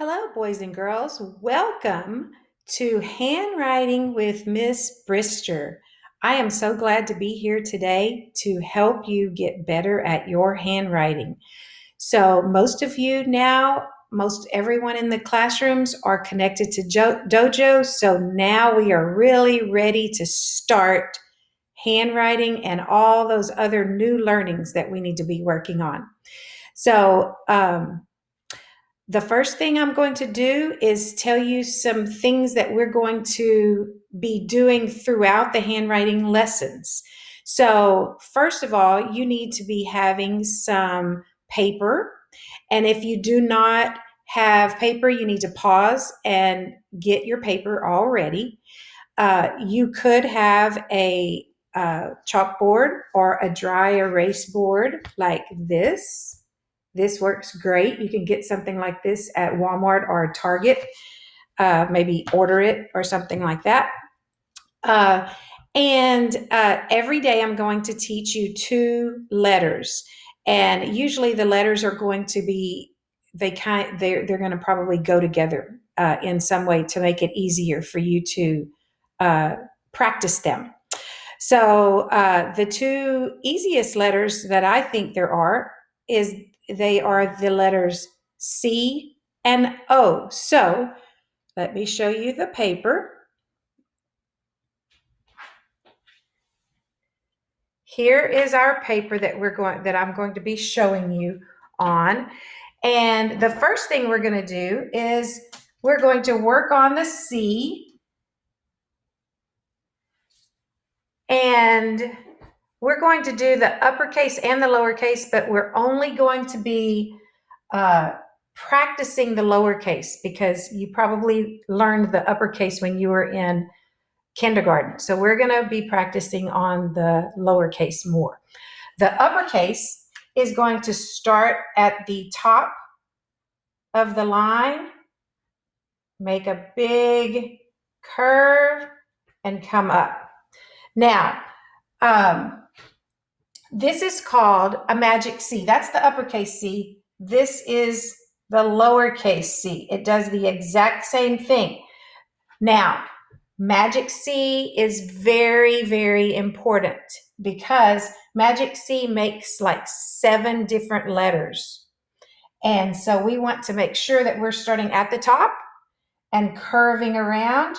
Hello, boys and girls. Welcome to Handwriting with Miss Brister. I am so glad to be here today to help you get better at your handwriting. So, most of you now, most everyone in the classrooms are connected to Dojo. So, now we are really ready to start handwriting and all those other new learnings that we need to be working on. So, the first thing I'm going to do is tell you some things that we're going to be doing throughout the handwriting lessons. So, first of all, you need to be having some paper. And if you do not have paper, you need to pause and get your paper all ready. You could have a chalkboard or a dry erase board like this. This works great. You can get something like this at Walmart or Target. Maybe order it or something like that. And every day I'm going to teach you two letters. And usually the letters are going to be they're going to probably go together in some way to make it easier for you to practice them. So the two easiest letters that I think there are is they are the letters C and O. So let me show you the paper. Here is our paper that I'm going to be showing you on. And the first thing we're going to do is we're going to work on the C, and we're going to do the uppercase and the lowercase, but we're only going to be practicing the lowercase because you probably learned the uppercase when you were in kindergarten. So we're going to be practicing on the lowercase more. The uppercase is going to start at the top of the line, make a big curve, and come up. Now, this is called a magic C. That's the uppercase C. This is the lowercase c. It does the exact same thing. Now, magic C is very, very important because magic C makes like 7 different letters. And so we want to make sure that we're starting at the top and curving around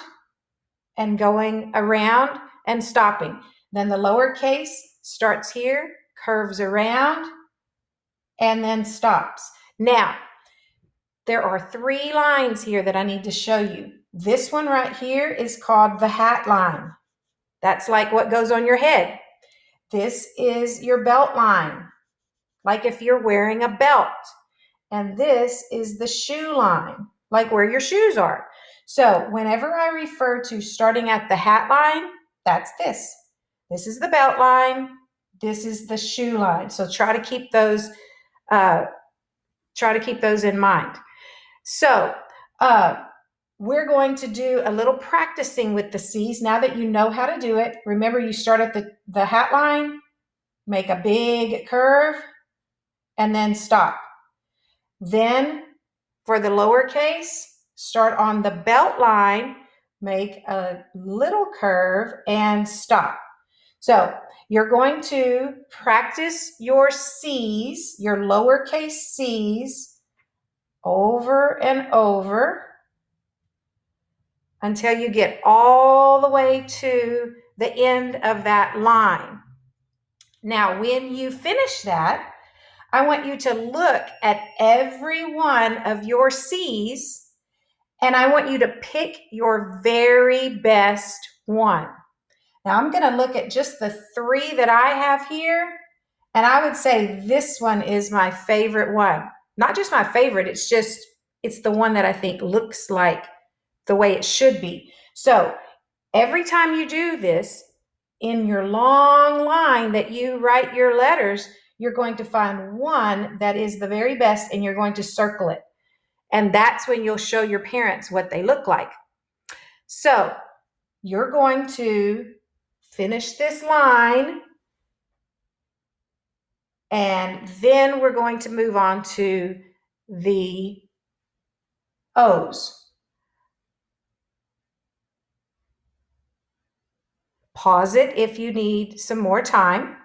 and going around and stopping. Then the lowercase starts here, curves around, and then stops. Now, there are 3 lines here that I need to show you. This one right here is called the hat line. That's like what goes on your head. This is your belt line, like if you're wearing a belt. And this is the shoe line, like where your shoes are. So whenever I refer to starting at the hat line, that's this. This is the belt line. This is the shoe line. So try to keep those in mind. So we're going to do a little practicing with the C's now that you know how to do it. Remember, you start at the hat line, make a big curve, and then stop. Then for the lowercase, start on the belt line, make a little curve, and stop. So you're going to practice your C's, your lowercase C's, over and over until you get all the way to the end of that line. Now, when you finish that, I want you to look at every one of your C's, and I want you to pick your very best one. Now, I'm going to look at just the 3 that I have here, and I would say this one is my favorite one. Not just my favorite, it's the one that I think looks like the way it should be. So every time you do this, in your long line that you write your letters, you're going to find one that is the very best and you're going to circle it. And that's when you'll show your parents what they look like. So you're going to finish this line, and then we're going to move on to the O's. Pause it if you need some more time.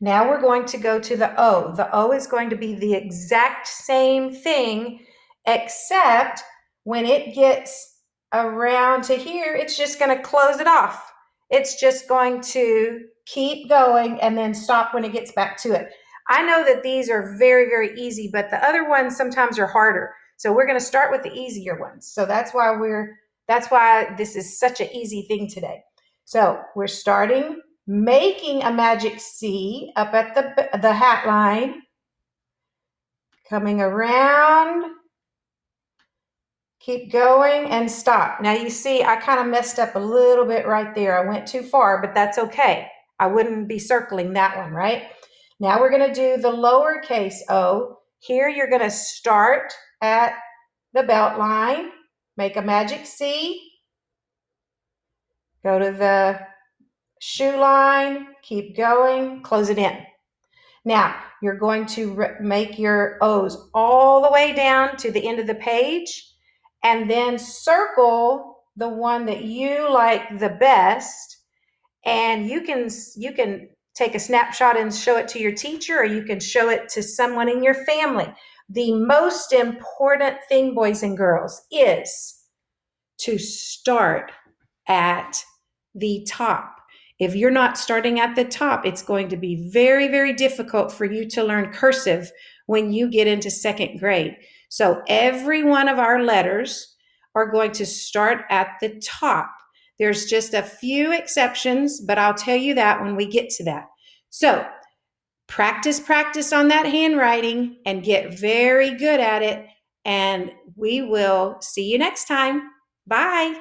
Now we're going to go to the O. The O is going to be the exact same thing, except when it gets around to here, it's just going to close it off. It's just going to keep going and then stop when it gets back to it. I know that these are very, very easy, but the other ones sometimes are harder. So we're going to start with the easier ones. So that's why this is such an easy thing today. So we're starting making a magic C up at the hat line, coming around, keep going and stop. Now you see I kind of messed up a little bit right there. I went too far, but that's okay. I wouldn't be circling that one, right? Now we're going to do the lowercase o. Here you're going to start at the belt line, make a magic C, go to the shoe line, keep going, close it in. Now, you're going to make your O's all the way down to the end of the page and then circle the one that you like the best. And you can take a snapshot and show it to your teacher, or you can show it to someone in your family. The most important thing, boys and girls, is to start at the top. If you're not starting at the top, it's going to be very, very difficult for you to learn cursive when you get into second grade. So every one of our letters are going to start at the top. There's just a few exceptions, but I'll tell you that when we get to that. So practice on that handwriting and get very good at it. And we will see you next time. Bye.